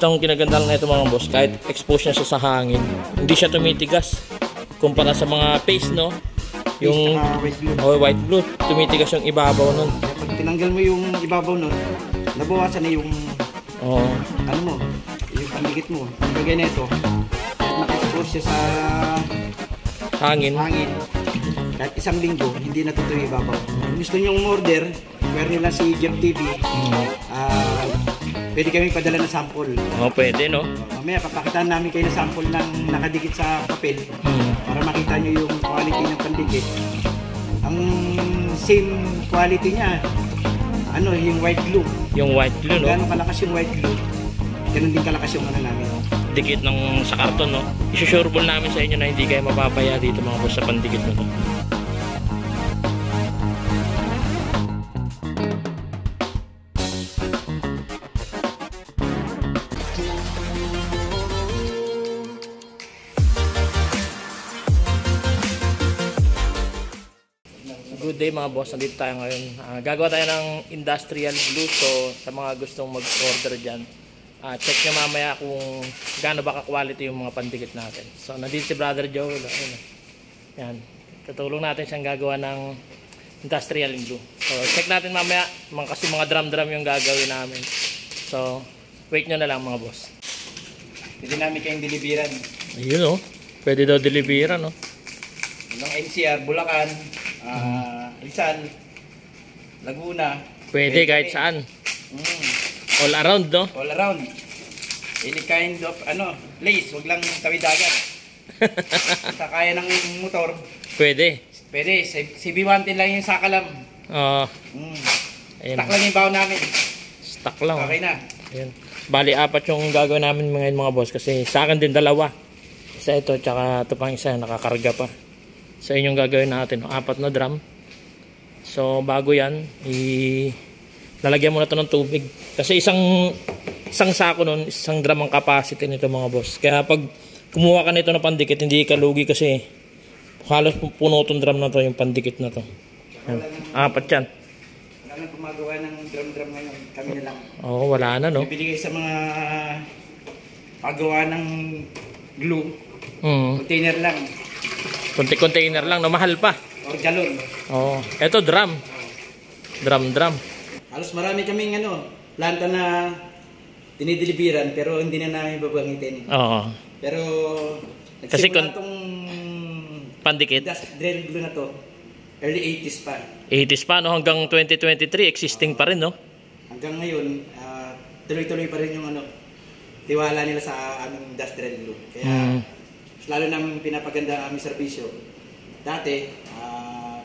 Itong kinagandang na ito mga boss, kahit expose niya siya sa hangin, hindi siya tumitigas. Kumpara sa mga paste, no? Yung white glue, tumitigas yung ibabaw nun. Pag tinanggal mo yung ibabaw nun, nabawasan na yung ano mo, yung pandikit mo. Kagaya na ito, naka-expose siya sa hangin. Kahit isang linggo, hindi natutuyo yung ibabaw. Kung gusto nyo order, where nila si Jeff TV, pwede kami padala ng sample. Pwede, no? Mamaya, papakitaan namin kayo ng sample ng nakadikit sa papel para makita nyo yung quality ng pandikit. Ang same quality niya, yung white glue. Yung white glue, no? Gano'ng kalakas yung white glue, ganun din kalakas yung namin. Dikit ng sa karton, no? Isusureball namin sa inyo na hindi kayo mapapaya dito mga boss sa pandikit na to. Good day mga boss, nandito tayo ngayon. Gagawa tayo ng industrial glue. So sa mga gustong mag-order dyan, check nyo mamaya kung gaano ba ka-quality yung mga pandikit natin. So nandito si Brother Joel. Yan. Tutulong natin siyang gagawa ng industrial glue. So check natin mamaya, kasi mga drum-drum yung gagawin namin. So wait nyo na lang mga boss. Pwede namin kayong deliveran. Ayun, pwede daw deliveran, no? Ng NCR, Bulacan, Rizal, Laguna. Pwede kahit saan. All around, no? All around. Any kind of place, wag lang tawid dagat. Sa kaya ng motor. Pwede. Pwede, CB110 lang yung sakalam. Stock lang yung baon namin. Stock lang. Okay na. Ayan. Bali, 4 yung gagawin namin mga boss. Kasi sa akin din 2. Isa ito, tsaka ito pang isa, nakakarga pa. Sa inyong gagawin natin, 4 na drum. So bago yan, lalagyan mo na ito ng tubig. Kasi isang sako nun, isang drum ang capacity nito mga boss. Kaya pag kumuha ka nito ng pandikit, hindi ka lugi kasi halos puno itong drum na to, yung pandikit na to. Yan. 4 yan. Wala nang gumagawa ng drum ngayon, kami na lang. Wala na, no? Bibili kayo sa mga paggawa ng glue. Container lang. Container lang, no? Mahal pa. Or galon. Ito drum. Drum. Halos marami kaming planta na dinideliveran pero hindi na namin babangitin. Pero kasi nagsimula itong pandikit drill glue na to early 80s pa. 80s pa, no? Hanggang 2023 existing pa rin, no? Hanggang ngayon tuloy-tuloy pa rin yung tiwala nila sa aming industrial glue. Kaya lalo namin pinapaganda ang aming serbisyo. Dati,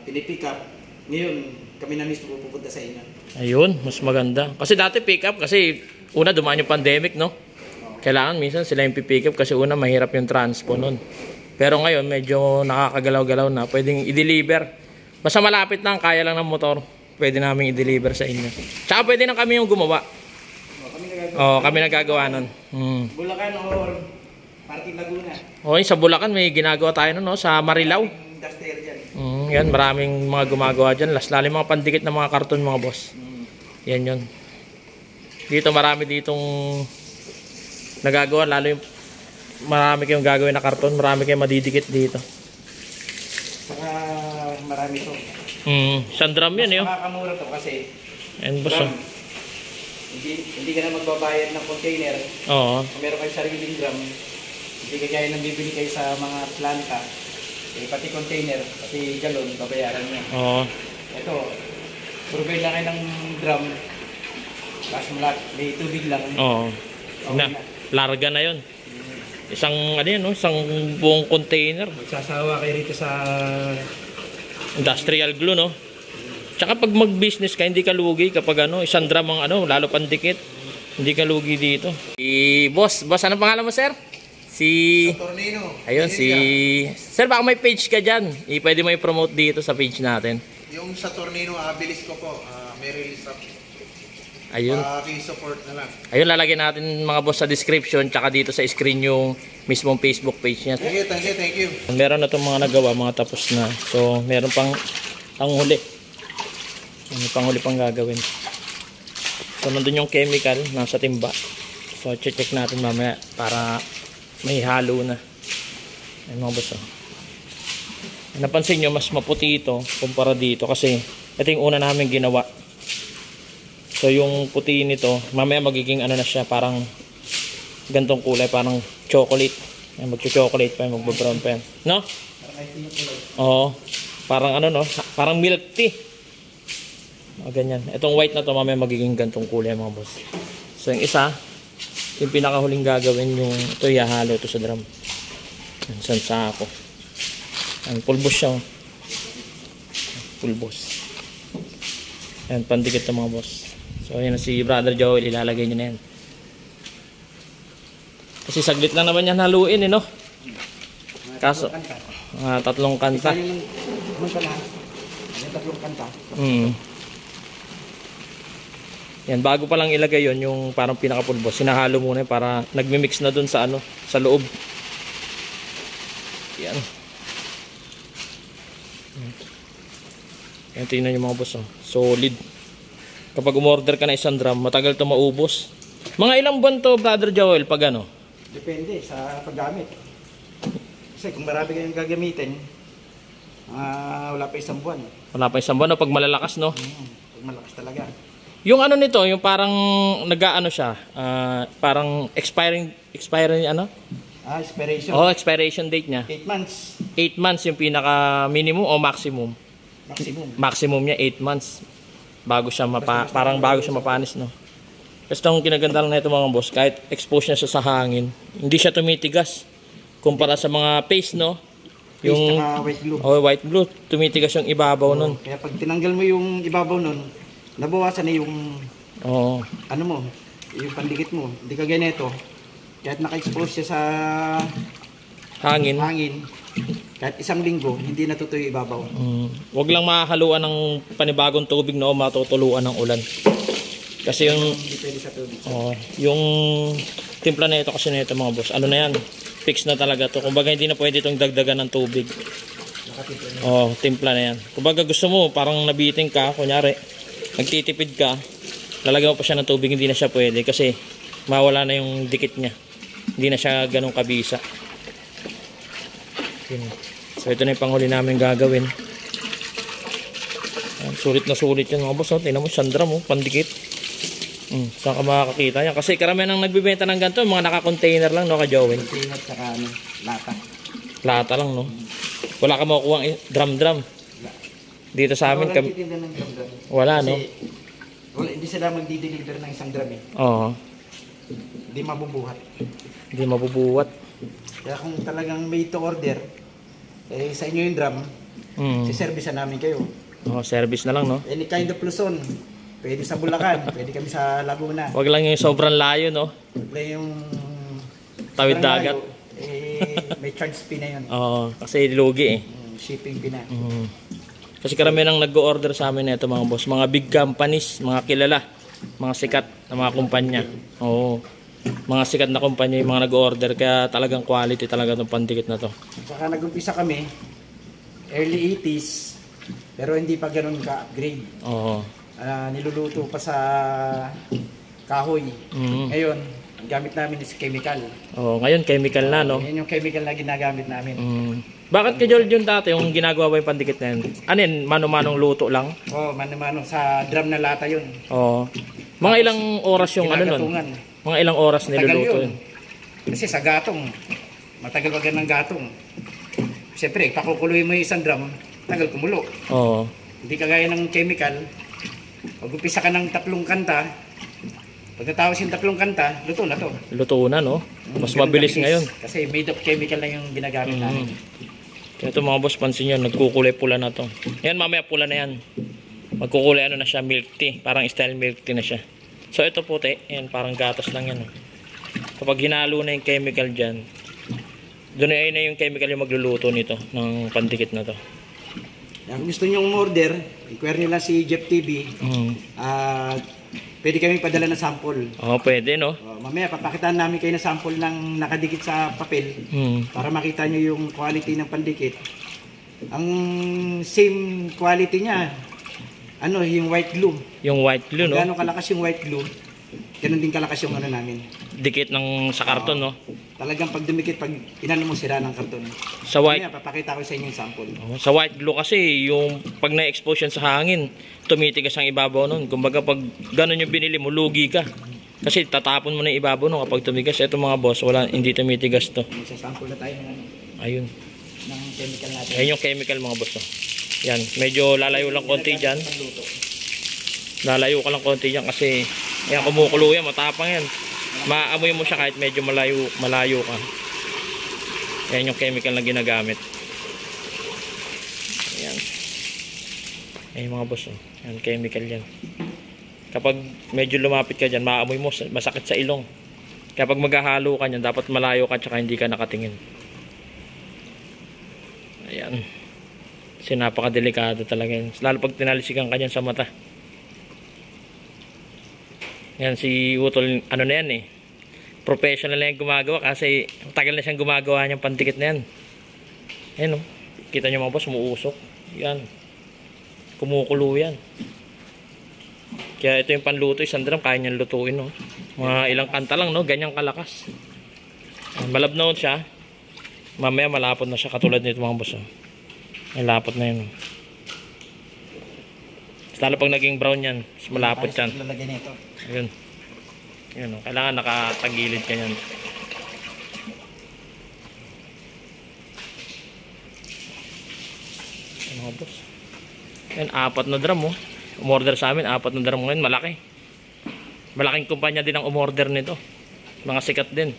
pinipick up. Ngayon, kami na mismo pupunta sa inyo. Ayun, mas maganda. Kasi dati pick up, kasi una dumaan yung pandemic, no? Kailangan minsan sila yung pick up kasi una mahirap yung transpo nun. Pero ngayon, medyo nakakagalaw-galaw na. Pwedeng i-deliver. Basta malapit lang, kaya lang ng motor. Pwede namin i-deliver sa inyo. Tsaka pwede na kami yung gumawa. Kami nagagawa nun. Bulacan or Parking Laguna. Sa Bulacan may ginagawa tayo nun, no? Sa Marilao. Industrial dyan. Yan, maraming mga gumagawa dyan. Lalo mga pandikit na mga karton mga boss. Yan yun. Dito marami ditong nagagawa. Lalo yung marami kayong gagawin na karton. Marami kayong madidikit dito. Saka marami to. Isang drum yan, yun. Makakamura to kasi And boss, hindi ka na magbabayad ng container. Kung meron kayo sariling drum, hindi ka kaya nang bibili kayo sa mga planta. Pati container, pati galon, babayaran nyo. Ito, provide lang kayo ng drum. Tapos may tubig lang. Larga na yun. Isang, isang buong container. Magsasawa kayo rito sa industrial glue, no? Tsaka pag mag-business ka, hindi ka lugi kapag isang drum ang lalo pandikit. Hindi ka lugi dito. Boss, ano pangalan mo, sir? Saturnino. Ayun, Sir, baka may page ka dyan. Pwede mo i-promote dito sa page natin. Yung Saturnino, bilis ko po. May release up. Ayun. Support na lang. Ayun, lalagyan natin mga boss sa description. Tsaka dito sa screen yung mismong Facebook page niya. Thank you. Meron na itong mga nagawa, mga tapos na. So, meron pang huli. May panghuli pang gagawin. So, nandun yung chemical, nasa timba. So check natin mamaya para may halo na. Ayun mga boss. Napansin nyo mas maputi ito kumpara dito kasi ito yung una namin ginawa. So yung puti nito mamaya magiging ano na siya, parang gantong kulay, parang chocolate. Magcho-chocolate pa yan, magbo-brown pa yan, no? Oo, parang ano, no, parang milk tea. O ganyan, itong white na to mamaya magiging gantong kulay mga boss. So yung isa, yung pinakahuling gagawin, yung ito ihahalo ito sa drum. Saan sa ako. Ang pulbos siya. Pulbos. Ayan, pandikit ito mga boss. So ayan na si Brother Joel, ilalagay niya na yan. Kasi saglit lang naman yan haluin no? Kaso, tatlong kanta. Tatlong kanta. Yan, bago pa lang ilagay yon yung parang pinakapulbos, sinahalo muna para nagmi-mix na dun sa ano, sa loob. Yan. Yan, tingnan nyo mga boss, solid. Kapag umorder ka na isang drum, matagal to maubos. Mga ilang buwan to, Brother Joel, pag ano? Depende sa paggamit. Kasi kung marami kayong gagamitin, wala pa isang buwan. Wala pa isang buwan, no? Pag malalakas, no? Pag malakas talaga. Yung ano nito, yung parang nag-aano siya, parang expiring ano? Expiration. Oh, expiration date niya. 8 months. 8 months yung pinaka minimum o maximum? Maximum niya 8 months. Bago siya parang bago siya mapanis, no? Kasi itong kinaganda lang na ito mga boss, kahit expose niya sa hangin, hindi siya tumitigas. Kumpara sa mga paste, no? Yung white glue. Oh, white glue, tumitigas yung ibabaw nun. Kaya pag tinanggal mo yung ibabaw nun, nabawasan na yung ano mo, yung pandikit mo. Hindi ka ganito. Kahit naka-expose siya sa hangin, kahit isang linggo, hindi natutuyo ibabaw. Huwag lang mahaluan ng panibagong tubig, no? Matutuluan ng ulan. Kasi yung depende sa tubig. Yung timpla na ito kasi na ito mga boss, ano na yan, fix na talaga to. Kumbaga hindi na pwede itong dagdagan ng tubig. Timpla na yan. Kumbaga gusto mo, parang nabiting ka, kunyari, nagtitipid ka, lalagyan mo pa siya ng tubig, hindi na siya pwede kasi mawala na yung dikit niya. Hindi na siya ganun kabisa. So ito na yung panghuli namin gagawin. Sulit na sulit yan mga boss. Tingnan mo, sandra mo, pandikit. Saan ka makakakita yan? Kasi karamihan ang nagbibenta ng ganito, mga naka-container lang, no, ka Joel? Container tsaka lata. Lata lang, no? Wala ka makukuha drum. Dito sa amin, wala, no? Hindi sila magdi-deliver ng isang drum eh. Oo. Hindi mabubuhat. Hindi mabubuhat. Kaya kung talagang may to order, sa inyo yung drum, siservice namin kayo. Service na lang, no? Any kind of Luzon. Pwede sa Bulacan, pwede kami sa Laguna. Wag lang yung sobrang layo, no? Wag yung tawid dagat. May charge fee na yun. Kasi lugi eh. Shipping fee na. Kasi karamihan ang nag-o-order sa amin nito mga boss, mga big companies, mga kilala, mga sikat na mga kumpanya. Mga sikat na kumpanya yung mga nag-o-order, kaya talagang quality talaga itong pandikit na to. Saka nag-umpisa kami early 80s, pero hindi pa ganoon ka-upgrade. Niluluto pa sa kahoy. Ngayon, ang gamit namin is chemical. Ngayon chemical na, no? Yan yung chemical na ginagamit namin. Bakit ka Joel yung dati, yung ginagawa ba yung pandikit na yun? Ano yun, mano-manong luto lang? Mano-mano sa drum na lata yun. Mga ilang oras yung ano nun? Mga ilang oras niluluto yun? Kasi sa gatong, matagal wag ng gatong. Siyempre, pakukuluin mo yung isang drum, tagal kumulo. Hindi kagaya ng chemical. Pag upisa ka ng 3 kanta, pagkatapos yung 3 kanta, luto na to. Luto na, no? Mas mabilis ngayon. Kasi made of chemical na yung ginagamit namin. Kaya ito mga boss, pansin nyo, nagkukulay pula na to. Yan, mamaya pula na yan. Magkukulay ano na siya, milk tea. Parang style milk tea na siya. So ito puti, yan, parang gatas lang yan. Kapag hinalo na yung chemical dyan, doon ay na yung chemical yung magluluto nito, ng pandikit na to. Kung gusto nyo umorder, inquire nyo lang si Jeff TV. Pwede kami padala ng sample. Pwede, no? Mamaya papakitaan namin kayo ng sample ng nakadikit sa papel para makita nyo yung quality ng pandikit. Ang same quality niya, yung white glue. Yung white glue, no? Gano'ng kalakas yung white glue, ganun din kalakas yung ano namin. dikit ng sa karton, no? Talagang pag dumikit, pag inano mo, sira ng karton. Sa white, Mamaya, papakita ko sa inyo yung sample. sa white glue kasi, yung pag na-expose yan sa hangin, tumitigas ang ibabaw nun. Kumbaga pag ganun yung binili mo, lugi ka. Kasi tatapon mo na yung ibabaw nun kapag tumigas. Ito mga boss, hindi tumitigas to. Magsasample na tayo ng, Ayun. ng chemical natin. Ayan yung chemical mga boss. Yan, medyo lalayo lang konti dyan. Lalayo ka lang konti dyan kasi yan, kumukulo yan, matapang yan. Maamoy mo siya kahit medyo malayo ka. Ayan yung chemical na ginagamit. Ayan. Ayan mga boss. Ayan, chemical yan. Kapag medyo lumapit ka dyan, maamoy mo, masakit sa ilong. Kapag maghahalo ka dyan, dapat malayo ka tsaka hindi ka nakatingin. Ayan. Kasi napakadelikado talaga yan. Lalo pag tinalisikan ka dyan sa mata. Yan si Utol, ano na yan professional na yan gumagawa kasi tagal na siyang gumagawa niyang pandikit na yan. Ayan o. Kita niyo mga boss, umuusok. Yan. Kumukulo yan. Kaya ito yung panluto, isang drum, kaya niyang lutuin no. Mga ilang kanta lang no, ganyang kalakas. Malabnaw siya. Mamaya malapot na siya katulad nito mga boss. Malapot na yun. Lalo pag naging brown yan, malapot yan. Lalagyan nito. Ayun. Ayun, kailangan nakatagilid ka yan. Ayun mga boss. Ayun, 4 na drum umorder sa amin, 4 na drum ngayon, malaki. Malaking kumpanya din ang umorder nito. Mga sikat din.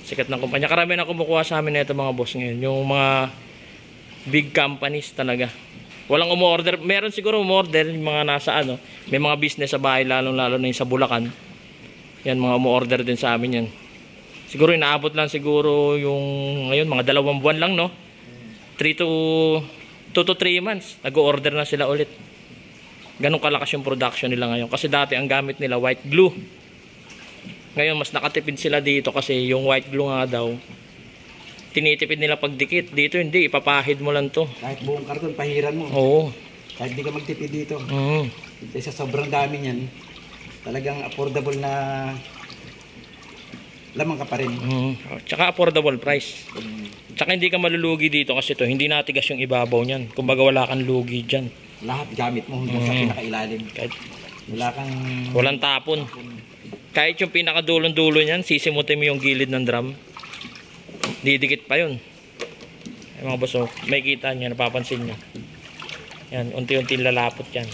Sikat ng kumpanya. Karami na kumukuha sa amin nito mga boss ngayon. Yung mga big companies talaga. Walang umorder. Meron siguro umorder yung mga nasa may mga business sa bahay lalo na yung sa Bulacan. Yan mga umorder din sa amin yan. Siguro inaabot lang siguro yung ngayon mga 2 buwan lang no. 2 to 3 months nag-order na sila ulit. Ganun kalakas yung production nila ngayon kasi dati ang gamit nila white glue. Ngayon mas nakatipid sila dito kasi yung white glue nga daw tinitipid nila pagdikit. Dito hindi, ipapahid mo lang to. Kahit buong karton, pahiran mo. Oo. Kahit di ka magtipid dito. Mm. Sa sobrang dami niyan, talagang affordable na lamang ka pa rin. Tsaka affordable price. Tsaka hindi ka malulugi dito kasi to hindi natigas yung ibabaw niyan. Kumbaga wala kang lugi dyan. Lahat gamit mo hanggang sa pinakailalim. Kahit Walang tapon. Kahit yung pinakadulon-dulo niyan, sisimutin mo yung gilid ng drum. Didikit pa yun. Ay, mga boss, may kita nyo, napapansin nyo. Yan, unti-unti lalapot yan.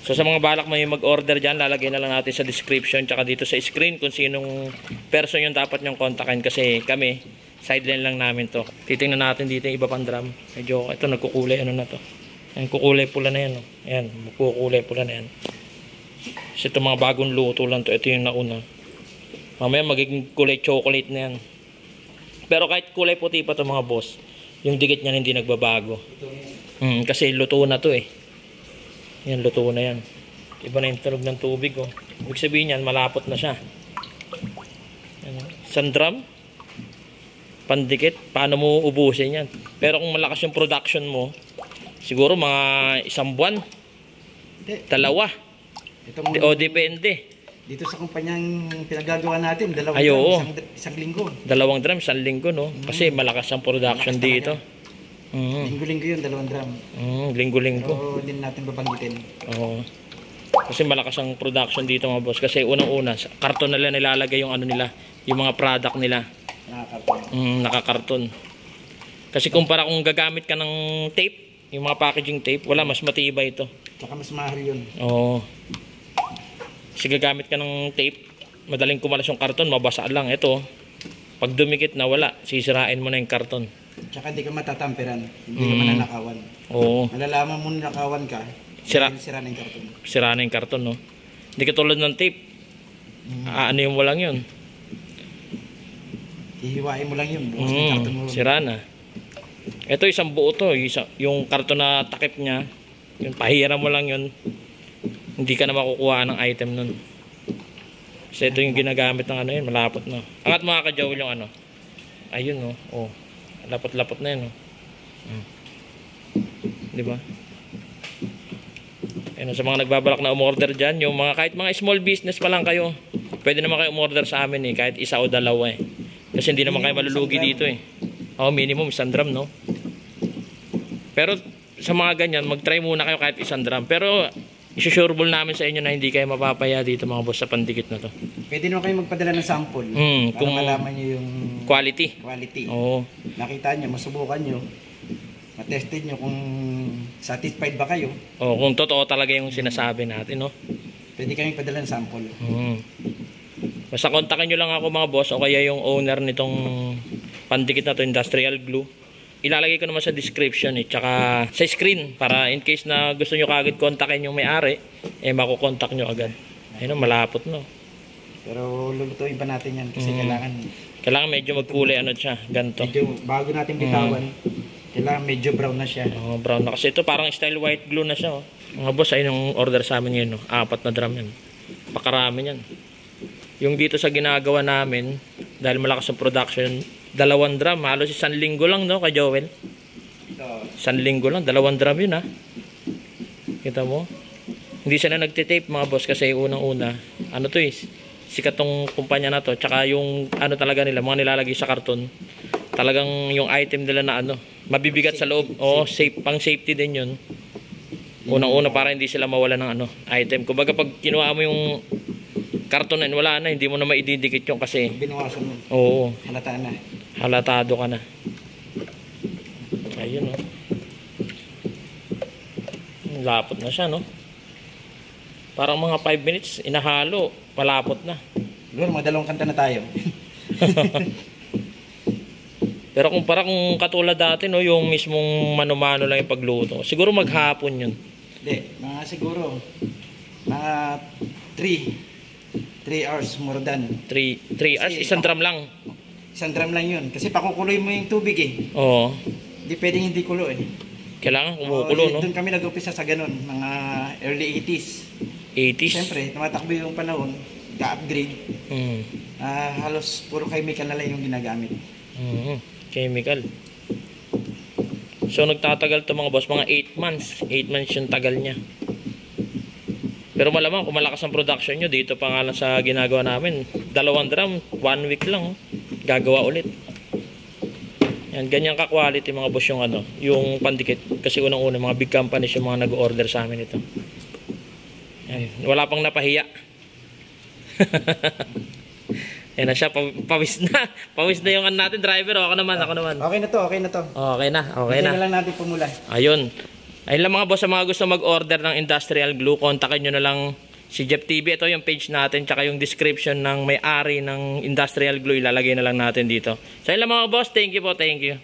So sa mga balak mo yung mag-order dyan, lalagay na lang natin sa description tsaka dito sa screen kung sinong person yung dapat nyong kontakin kasi kami, sideline lang namin to. Titingnan natin dito yung iba pang drum. Medyo, ito nagkukulay, ano na to. Yan, kukulay pula na yan. Ayan, kukulay pula na yan. Kasi ito mga bagong luto lang to. Ito yung nauna. Mamaya magiging kulay chocolate na yan. Pero kahit kulay puti pa to mga boss, yung dikit niya hindi nagbabago. Kasi luto na to Yan, luto na yan. Iba na yung tunog ng tubig Ibig sabihin yan, malapot na siya. Isang drum, pandikit, paano mo ubusin yan? Pero kung malakas yung production mo, siguro mga 1 buwan, 2. Depende. Dito sa kumpanyang pinagagawa natin, 2 Ay, oo. isang linggo. 2 drum, 1 linggo, no? Kasi malakas ang production dito. Linggo-linggo yun, 2 drum. Linggo-linggo. So, hindi natin babanggitin. Oo. Kasi malakas ang production dito mga boss. Kasi unang-una, sa karton nila nilalagay yung nila, yung mga product nila. Nakakarton. Nakakarton. Kasi kumpara kung gagamit ka ng tape, yung mga packaging tape, wala, mas matibay ito. Tsaka mas mahal yun. Oo. Kasi gagamit ka ng tape, madaling kumalas yung karton, mabasa lang. Ito, pag dumikit na wala, sisirain mo na yung karton. Tsaka hindi ka matatamperan, hindi ka mananakawan. Oo. Malalaman mo nakawan ka, sira na yung karton. Sira na yung karton, no? Hindi katulad ng tape. Ano mo lang yun. Hihiwain mo lang yun. Bukas ng karton mo. Sira na. Ito isang buo to. Yung karton na takip niya, yung pahira mo lang yun. Hindi ka na makukuha ng item nun. Kasi ito yung ginagamit ng yun, malapot na. Angat mga ka-Joel yung ayun no. Oh. Lapot-lapot na yun no. Di ba? Yan, sa mga nagbabalak na umorder dyan, yung mga kahit mga small business pa lang kayo, pwede naman kayo umorder sa amin eh, kahit isa o dalawa eh. Kasi hindi naman kayo malulugi dito eh. Minimum 1 drum, no? Pero sa mga ganyan, mag-try muna kayo kahit 1 drum. Pero isusureball namin sa inyo na hindi kayo mapapaya dito mga boss sa pandikit na to. Pwede naman kayo magpadala ng sample para kung malaman nyo yung quality. Oo. Nakita nyo, masubukan nyo, matested nyo kung satisfied ba kayo. Kung totoo talaga yung sinasabi natin, no? Pwede kami padala ng sample. Basta kontakin nyo lang ako mga boss o kaya yung owner nitong pandikit na to, industrial glue. Ilalagay ko naman sa description tsaka sa screen para in case na gusto nyo kagad kontakin yung may-ari, makukontak nyo agad. Ayun, malapot no. Pero lulutuin pa natin yan kasi kailangan medyo magkulay siya, ganito. Medyo bago natin bitawan, kailangan medyo brown na siya. Brown na kasi ito parang style white glue na siya. Mga boss, ayun yung order sa amin ngayon, 4 na drum yan. Pakarami yan. Yung dito sa ginagawa namin, dahil malakas ang production, 2 drum, halos 1 linggo lang, no, kay Joel? 1 linggo lang, 2 drum yun, ha? Kita mo? Hindi siya na nagtitape, mga boss, kasi unang-una, sikat tong kumpanya na to, tsaka yung, talaga nila, mga nilalagay sa karton, talagang yung item nila na, mabibigat sa loob. Safe, pang safety din yun. Unang-una, para hindi sila mawala ng, item. Kumbaga, pag kinuha mo yung karton na, wala na, hindi mo na maididikit yung kasi. Binuwasan mo. Oo. Halata na. Halatado ka na. Ayun, lapot na siya, no? Parang mga 5 minutes, inahalo, malapot na. Siguro, mga 2 kanta na tayo. Pero kung katulad dati, no, yung mismong mano-mano lang yung pagluto, siguro maghapon yun. Hindi, siguro, mga 3 hours more than. 3 hours? 1 drum lang? 1 drum lang yun. Kasi pakukuloy mo yung tubig eh. Oo. Hindi pwedeng hindi kulo eh. Kailangan kumukulo, no? Doon kami nag-upisa sa ganun, mga early 80s. 80s? Siyempre, tumatakbo yung panahon, ka-upgrade. Halos puro chemical na lang yung ginagamit. Chemical. So nagtatagal to mga boss, mga 8 months. 8 months yung tagal niya. Pero malamang kung malakas ang production nyo, dito pa nga lang sa ginagawa namin, 2 drum, 1 week lang, gagawa ulit. Yan, ganyan ka-quality mga boss yung yung pandikit. Kasi unang-una, mga big companies yung mga nag-order sa amin ito. Yan, wala pang napahiya. Yan na siya, pawis na. Pawis na yung natin, driver. Ako naman. Okay na to. Okay na. Hindi na lang natin pumula. Ayun lang mga boss, sa mga gusto mag-order ng industrial glue, kontakin nyo na lang si Jeff TV. Ito yung page natin, tsaka yung description ng may-ari ng industrial glue, ilalagay na lang natin dito. So yun lang mga boss, thank you po, thank you.